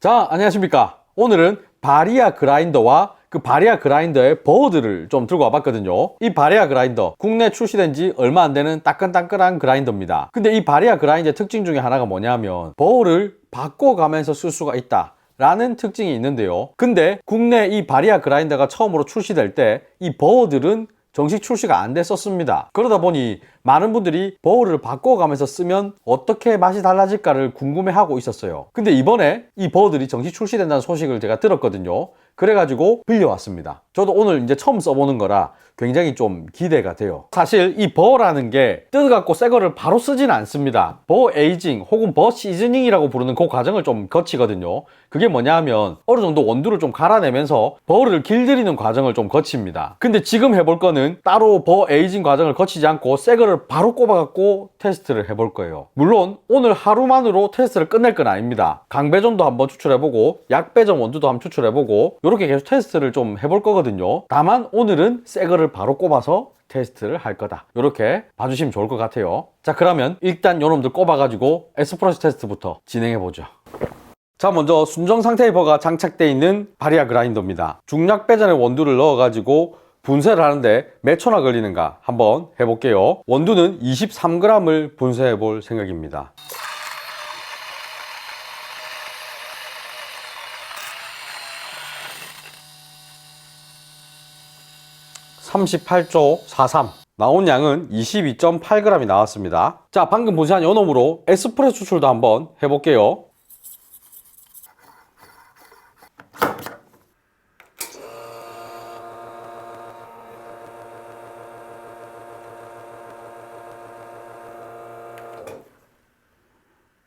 자, 안녕하십니까. 오늘은 바리아 그라인더와 그 바리아 그라인더의 버드를 좀 들고 와봤거든요. 이 바리아 그라인더, 국내 출시된 지 얼마 안 되는 따끈따끈한 그라인더입니다. 근데 이 바리아 그라인더의 특징 중에 하나가 뭐냐면 버를 바꿔가면서 쓸 수가 있다 라는 특징이 있는데요. 근데 국내 이 바리아 그라인더가 처음으로 출시될 때 이 버들은 정식 출시가 안 됐었습니다. 그러다 보니 많은 분들이 버울을 바꿔가면서 쓰면 어떻게 맛이 달라질까를 궁금해하고 있었어요. 근데 이번에 이 버들이 정식 출시된다는 소식을 제가 들었거든요. 그래가지고 빌려왔습니다. 저도 오늘 이제 처음 써보는 거라 굉장히 좀 기대가 돼요. 사실 이 버라는 게 뜯어갖고 새 거를 바로 쓰지는 않습니다. 버 에이징 혹은 버 시즈닝이라고 부르는 그 과정을 좀 거치거든요. 그게 뭐냐 하면 어느 정도 원두를 좀 갈아내면서 버를 길들이는 과정을 좀 거칩니다. 근데 지금 해볼 거는 따로 버 에이징 과정을 거치지 않고 새 거를 바로 꼽아갖고 테스트를 해볼 거예요. 물론 오늘 하루만으로 테스트를 끝낼 건 아닙니다. 강배전도 한번 추출해보고 약배전 원두도 한번 추출해보고 이렇게 계속 테스트를 좀 해볼 거거든요. 다만 오늘은 새 거를 바로 꼽아서 테스트를 할 거다. 이렇게 봐주시면 좋을 것 같아요. 자, 그러면 일단 요놈들 꼽아가지고 에스프레소 테스트부터 진행해보죠. 자, 먼저 순정 상태의 버가 장착되어 있는 바리아 그라인더입니다. 중약 배전에 원두를 넣어가지고 분쇄를 하는데 몇 초나 걸리는가 한번 해볼게요. 원두는 23g을 분쇄해 볼 생각입니다. 38조 43 나온 양은 22.8g이 나왔습니다. 자, 방금 분쇄한 요 놈으로 에스프레소 추출도 한번 해볼게요.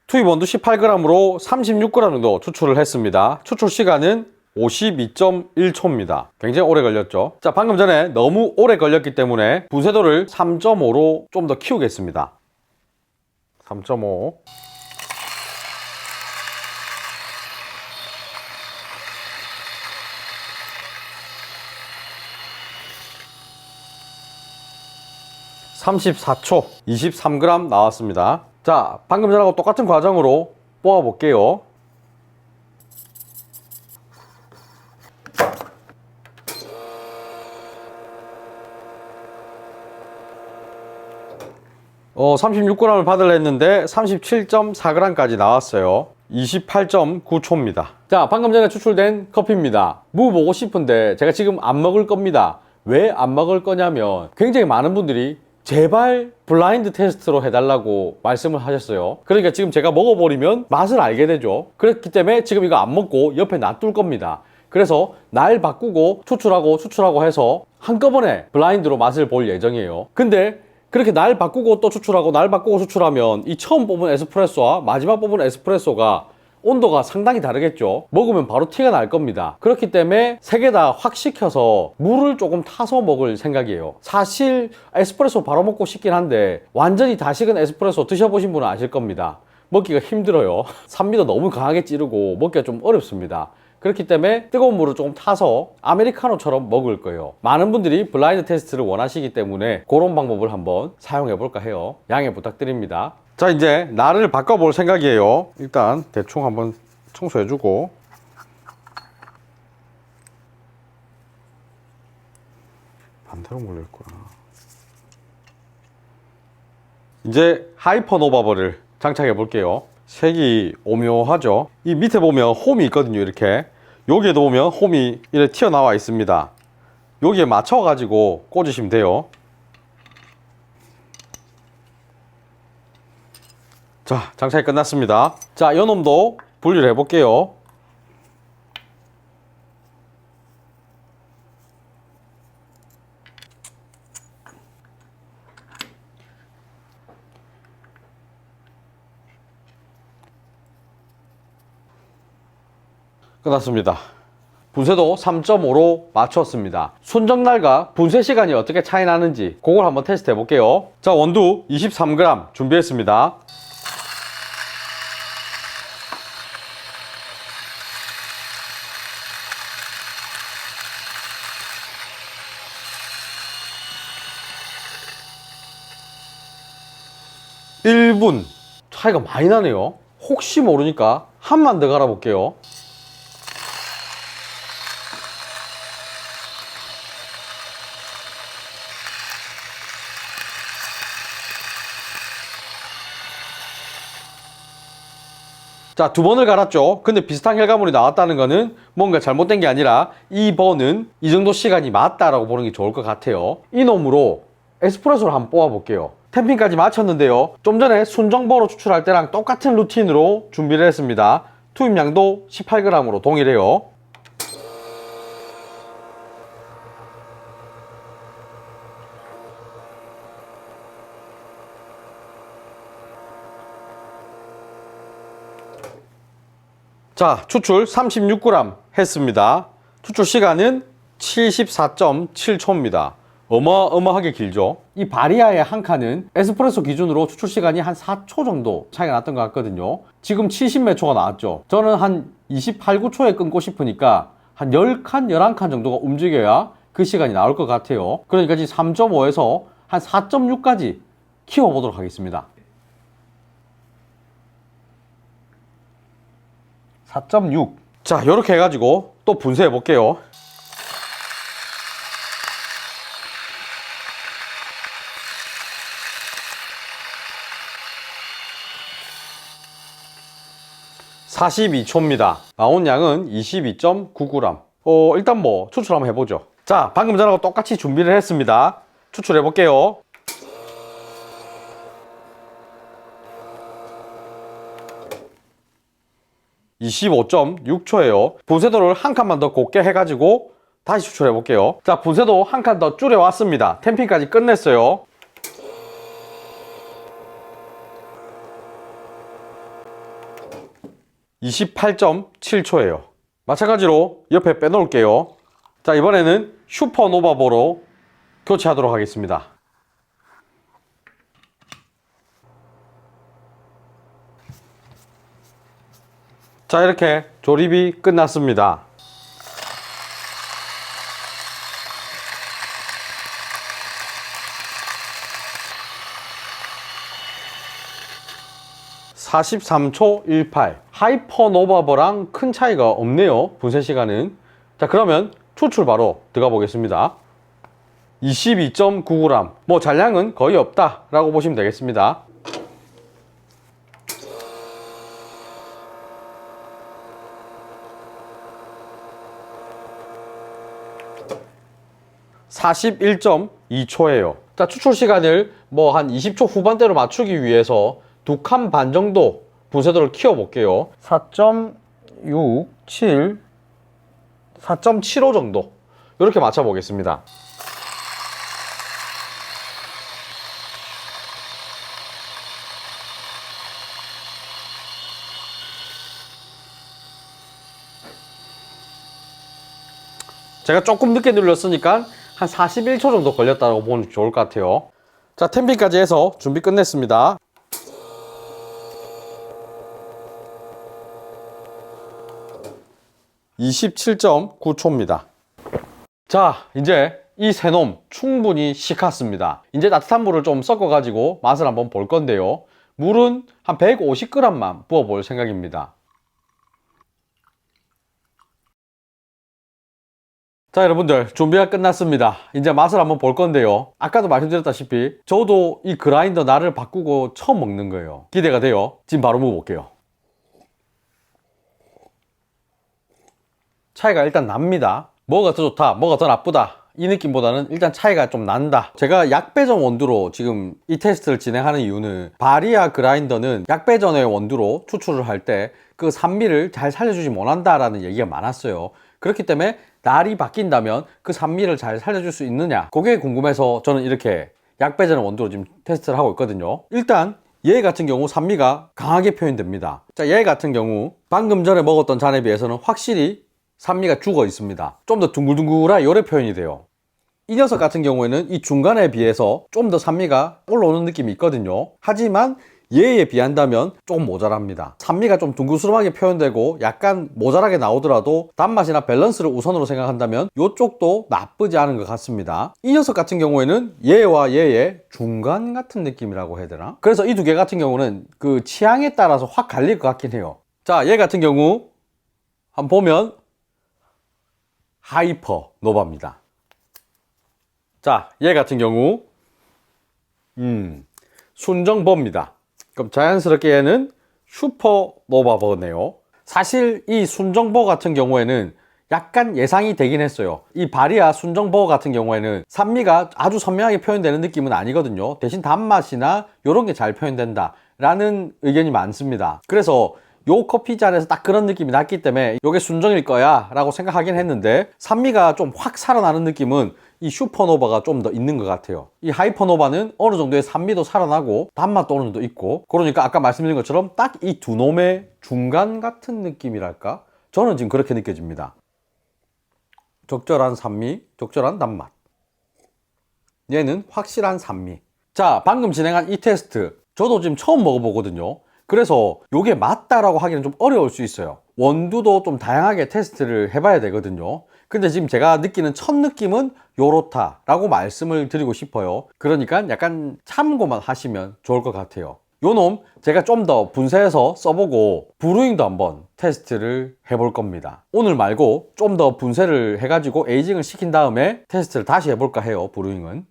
투입 원두 18g으로 36g 정도 추출을 했습니다. 추출 시간은 52.1초입니다. 굉장히 오래 걸렸죠. 자, 방금 전에 너무 오래 걸렸기 때문에 분쇄도를 3.5로 좀 더 키우겠습니다. 3.5. (34초) 23g 나왔습니다. 자, 방금 전하고 똑같은 과정으로 뽑아 볼게요. 어, 36g을 받으려 했는데 37.4g까지 나왔어요. 28.9초입니다. 자, 방금 전에 추출된 커피입니다. 먹어보고 싶은데 제가 지금 안 먹을 겁니다. 왜 안 먹을 거냐면 굉장히 많은 분들이 제발 블라인드 테스트로 해달라고 말씀을 하셨어요. 그러니까 지금 제가 먹어버리면 맛을 알게 되죠. 그렇기 때문에 지금 이거 안 먹고 옆에 놔둘 겁니다. 그래서 날 바꾸고 추출하고 해서 한꺼번에 블라인드로 맛을 볼 예정이에요. 근데 그렇게 날 바꾸고 또 추출하고 날 바꾸고 추출하면 이 처음 뽑은 에스프레소와 마지막 뽑은 에스프레소가 온도가 상당히 다르겠죠. 먹으면 바로 티가 날 겁니다. 그렇기 때문에 세 개 다 확 식혀서 물을 조금 타서 먹을 생각이에요. 사실 에스프레소 바로 먹고 싶긴 한데 완전히 다 식은 에스프레소 드셔보신 분은 아실 겁니다. 먹기가 힘들어요. 산미도 너무 강하게 찌르고 먹기가 좀 어렵습니다. 그렇기 때문에 뜨거운 물을 조금 타서 아메리카노처럼 먹을 거예요. 많은 분들이 블라인드 테스트를 원하시기 때문에 그런 방법을 한번 사용해 볼까 해요. 양해 부탁드립니다. 자, 이제 날을 바꿔볼 생각이에요. 일단 대충 한번 청소해주고, 반대로 몰려있구나. 이제 하이퍼노바버를 장착해 볼게요. 색이 오묘하죠. 이 밑에 보면 홈이 있거든요. 이렇게 여기에도 보면 홈이 이렇게 튀어나와 있습니다. 여기에 맞춰 가지고 꽂으시면 돼요. 자, 장착이 끝났습니다. 자, 요놈도 분리를 해 볼게요. 끝났습니다. 분쇄도 3.5로 맞췄습니다. 순정날과 분쇄 시간이 어떻게 차이 나는지 그걸 한번 테스트 해 볼게요. 자, 원두 23g 준비했습니다. (1분) 차이가 많이 나네요. 혹시 모르니까 한만 더 갈아 볼게요. 자, 2번을 갈았죠. 근데 비슷한 결과물이 나왔다는 거는 뭔가 잘못된 게 아니라 2번은 이 정도 시간이 맞다라고 보는 게 좋을 것 같아요. 이 놈으로 에스프레소를 한번 뽑아 볼게요. 템핑까지 마쳤는데요. 좀 전에 순정버로 추출할 때랑 똑같은 루틴으로 준비를 했습니다. 투입량도 18g으로 동일해요. 자, 추출 36g 했습니다. 추출 시간은 74.7초입니다. 어마어마하게 길죠. 이 바리아의 한 칸은 에스프레소 기준으로 추출 시간이 한 4초 정도 차이가 났던 것 같거든요. 지금 70몇 초가 나왔죠. 저는 한 28, 9초에 끊고 싶으니까 한 10칸, 11칸 정도가 움직여야 그 시간이 나올 것 같아요. 그러니까 지금 3.5에서 한 4.6까지 키워보도록 하겠습니다. 4.6. 자, 이렇게 해가지고 또 분쇄해 볼게요. (42초입니다) 나온 양은 22.9g. 일단 뭐 추출 한번 해보죠. 자, 방금 전하고 똑같이 준비를 했습니다. 추출해 볼게요. 25.6초예요 분쇄도를 한 칸만 더 곱게 해가지고 다시 추출해 볼게요. 자, 분쇄도 한 칸 더 줄여 왔습니다. 템핑까지 끝냈어요. (28.7초예요) 마찬가지로 옆에 빼놓을게요. 자, 이번에는 슈퍼노바보로 교체하도록 하겠습니다. 자, 이렇게 조립이 끝났습니다. (43초 18) 하이퍼노바버랑 큰 차이가 없네요, 분쇄 시간은. 자, 그러면 추출 바로 들어가 보겠습니다. 22.9g. 뭐 잔량은 거의 없다 라고 보시면 되겠습니다. (41.2초예요) 자, 추출 시간을 뭐 한 20초 후반대로 맞추기 위해서 2칸 반 정도 분쇄도를 키워 볼게요. 4.67, 4.75 정도 이렇게 맞춰 보겠습니다. 제가 조금 늦게 눌렀으니까 한 41초 정도 걸렸다고 보면 좋을 것 같아요. 자, 템핑까지 해서 준비 끝냈습니다. (27.9초입니다) 자, 이제 이 세 놈 충분히 식았습니다. 이제 따뜻한 물을 좀 섞어 가지고 맛을 한번 볼 건데요. 물은 한 150g만 부어 볼 생각입니다. 자, 여러분들 준비가 끝났습니다. 이제 맛을 한번 볼 건데요. 아까도 말씀드렸다시피 저도 이 그라인더 날을 바꾸고 처음 먹는 거예요. 기대가 돼요. 지금 바로 먹어볼게요. 차이가 일단 납니다. 뭐가 더 좋다, 뭐가 더 나쁘다 이 느낌보다는 일단 차이가 좀 난다. 제가 약배전 원두로 지금 이 테스트를 진행하는 이유는 바리아 그라인더는 약배전의 원두로 추출을 할 때 그 산미를 잘 살려주지 못한다라는 얘기가 많았어요. 그렇기 때문에 날이 바뀐다면 그 산미를 잘 살려줄 수 있느냐, 그게 궁금해서 저는 이렇게 약배전 원두로 지금 테스트를 하고 있거든요. 일단 얘 같은 경우 산미가 강하게 표현됩니다. 자, 얘 같은 경우 방금 전에 먹었던 잔에 비해서는 확실히 산미가 죽어 있습니다. 좀 더 둥글둥글하게 요래 표현이 돼요. 이 녀석 같은 경우에는 이 중간에 비해서 좀 더 산미가 올라오는 느낌이 있거든요. 하지만 얘에 비한다면 조금 모자랍니다. 산미가 좀 둥그스름하게 표현되고 약간 모자라게 나오더라도 단맛이나 밸런스를 우선으로 생각한다면 이쪽도 나쁘지 않은 것 같습니다. 이 녀석 같은 경우에는 얘와 얘의 중간 같은 느낌이라고 해야 되나? 그래서 이 두 개 같은 경우는 그 취향에 따라서 확 갈릴 것 같긴 해요. 자, 얘 같은 경우 한번 보면 하이퍼 노바입니다. 자, 얘 같은 경우 순정버입니다. 그럼 자연스럽게 얘는 슈퍼노바 버거네요. 사실 이 순정버거 같은 경우에는 약간 예상이 되긴 했어요. 이 바리아 순정버거 같은 경우에는 산미가 아주 선명하게 표현되는 느낌은 아니거든요. 대신 단맛이나 이런 게 잘 표현된다 라는 의견이 많습니다. 그래서 요 커피잔에서 딱 그런 느낌이 났기 때문에 이게 순정일 거야 라고 생각하긴 했는데, 산미가 좀 확 살아나는 느낌은 이 슈퍼노바가 좀 더 있는 것 같아요. 이 하이퍼노바는 어느 정도의 산미도 살아나고 단맛도 어느 정도 있고, 그러니까 아까 말씀드린 것처럼 딱 이 두 놈의 중간 같은 느낌이랄까? 저는 지금 그렇게 느껴집니다. 적절한 산미, 적절한 단맛. 얘는 확실한 산미. 자, 방금 진행한 이 테스트 저도 지금 처음 먹어보거든요. 그래서 이게 맞다라고 하기는 좀 어려울 수 있어요. 원두도 좀 다양하게 테스트를 해봐야 되거든요. 근데 지금 제가 느끼는 첫 느낌은 요렇다라고 말씀을 드리고 싶어요. 그러니까 약간 참고만 하시면 좋을 것 같아요. 요 놈 제가 좀 더 분쇄해서 써보고 브루잉도 한번 테스트를 해볼 겁니다. 오늘 말고 좀 더 분쇄를 해가지고 에이징을 시킨 다음에 테스트를 다시 해볼까 해요. 브루잉은.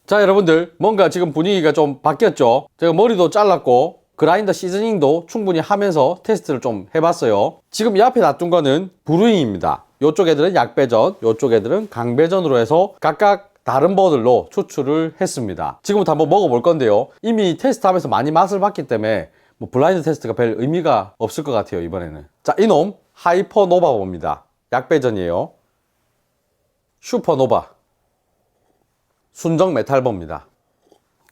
자, 여러분들 뭔가 지금 분위기가 좀 바뀌었죠. 제가 머리도 잘랐고 그라인더 시즈닝도 충분히 하면서 테스트를 좀 해봤어요. 지금 이 앞에 놔둔 거는 브루잉입니다. 요쪽 애들은 약배전, 요쪽 애들은 강배전으로 해서 각각 다른 버들로 추출을 했습니다. 지금부터 한번 먹어볼 건데요. 이미 테스트하면서 많이 맛을 봤기 때문에 뭐 블라인드 테스트가 별 의미가 없을 것 같아요, 이번에는. 자, 이놈 하이퍼노바버입니다. 약배전이에요. 슈퍼노바 순정 메탈버입니다.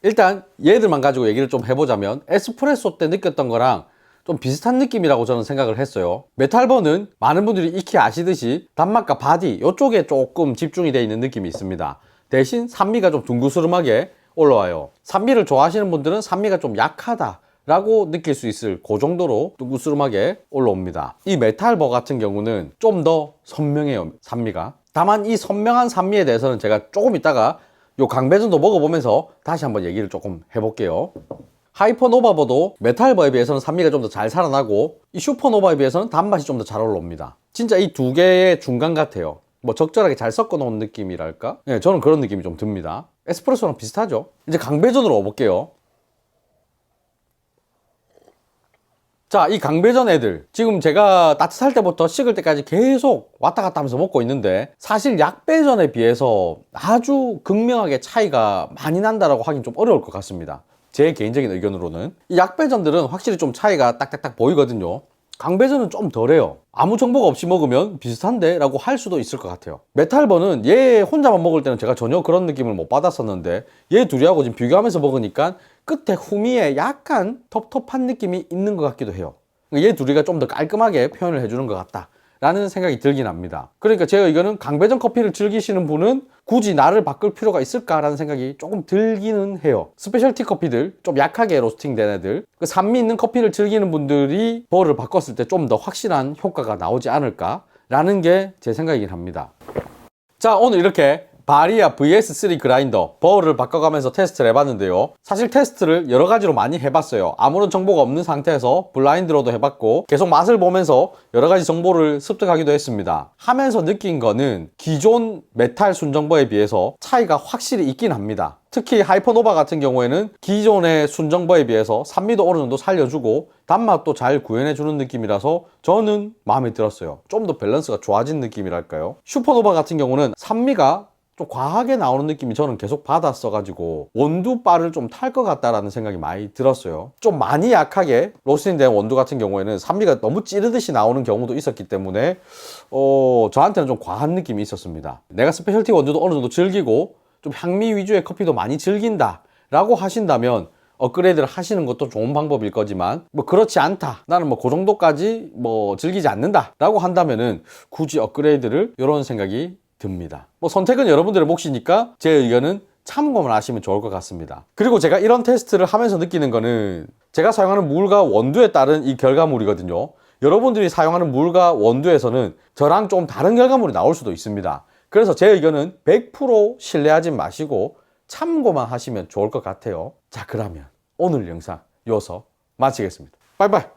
일단 얘들만 가지고 얘기를 좀 해보자면 에스프레소 때 느꼈던 거랑 좀 비슷한 느낌이라고 저는 생각을 했어요. 메탈버는 많은 분들이 익히 아시듯이 단맛과 바디 이쪽에 조금 집중이 되어 있는 느낌이 있습니다. 대신 산미가 좀 둥그스름하게 올라와요. 산미를 좋아하시는 분들은 산미가 좀 약하다 라고 느낄 수 있을 그 정도로 둥그스름하게 올라옵니다. 이 메탈버 같은 경우는 좀 더 선명해요, 산미가. 다만 이 선명한 산미에 대해서는 제가 조금 이따가 요 강배전도 먹어보면서 다시 한번 얘기를 조금 해볼게요. 하이퍼노바버도 메탈버에 비해서는 산미가 좀 더 잘 살아나고 이 슈퍼노바에 비해서는 단맛이 좀 더 잘 올라옵니다. 진짜 이 두 개의 중간 같아요. 뭐 적절하게 잘 섞어 놓은 느낌이랄까? 네, 저는 그런 느낌이 좀 듭니다. 에스프레소랑 비슷하죠? 이제 강배전으로 와볼게요. 자, 이 강배전 애들 지금 제가 따뜻할 때부터 식을 때까지 계속 왔다 갔다 하면서 먹고 있는데, 사실 약배전에 비해서 아주 극명하게 차이가 많이 난다라고 하긴 좀 어려울 것 같습니다. 제 개인적인 의견으로는 이 약배전들은 확실히 좀 차이가 딱딱딱 보이거든요. 강배전은 좀 덜해요. 아무 정보가 없이 먹으면 비슷한데 라고 할 수도 있을 것 같아요. 메탈버는 얘 혼자만 먹을 때는 제가 전혀 그런 느낌을 못 받았었는데, 얘 둘이하고 지금 비교하면서 먹으니까 끝에 후미에 약간 텁텁한 느낌이 있는 것 같기도 해요. 얘 둘이가 좀 더 깔끔하게 표현을 해주는 것 같다 라는 생각이 들긴 합니다. 그러니까 제 의견은 강배전 커피를 즐기시는 분은 굳이 나를 바꿀 필요가 있을까라는 생각이 조금 들기는 해요. 스페셜티 커피들, 좀 약하게 로스팅 된 애들, 그 산미 있는 커피를 즐기는 분들이 버를 바꿨을 때 좀 더 확실한 효과가 나오지 않을까라는 게 제 생각이긴 합니다. 자, 오늘 이렇게 바리아 VS3 그라인더 버를 바꿔가면서 테스트를 해봤는데요. 사실 테스트를 여러 가지로 많이 해봤어요. 아무런 정보가 없는 상태에서 블라인드로도 해봤고 계속 맛을 보면서 여러 가지 정보를 습득하기도 했습니다. 하면서 느낀 거는 기존 메탈 순정버에 비해서 차이가 확실히 있긴 합니다. 특히 하이퍼노바 같은 경우에는 기존의 순정버에 비해서 산미도 어느 정도 살려주고 단맛도 잘 구현해주는 느낌이라서 저는 마음에 들었어요. 좀 더 밸런스가 좋아진 느낌이랄까요. 슈퍼노바 같은 경우는 산미가 좀 과하게 나오는 느낌이 저는 계속 받았어가지고 원두바를 좀 탈 것 같다라는 생각이 많이 들었어요. 좀 많이 약하게 로스팅된 원두 같은 경우에는 산미가 너무 찌르듯이 나오는 경우도 있었기 때문에 저한테는 좀 과한 느낌이 있었습니다. 내가 스페셜티 원두도 어느 정도 즐기고 좀 향미 위주의 커피도 많이 즐긴다 라고 하신다면 업그레이드를 하시는 것도 좋은 방법일 거지만, 뭐 그렇지 않다, 나는 뭐 그 정도까지 뭐 즐기지 않는다 라고 한다면은 굳이 업그레이드를 이런 생각이 듭니다. 뭐 선택은 여러분들의 몫이니까 제 의견은 참고만 하시면 좋을 것 같습니다. 그리고 제가 이런 테스트를 하면서 느끼는 거는 제가 사용하는 물과 원두에 따른 이 결과물이거든요. 여러분들이 사용하는 물과 원두에서는 저랑 좀 다른 결과물이 나올 수도 있습니다. 그래서 제 의견은 100% 신뢰하지 마시고 참고만 하시면 좋을 것 같아요. 자, 그러면 오늘 영상 여기서 마치겠습니다. 빠이빠이.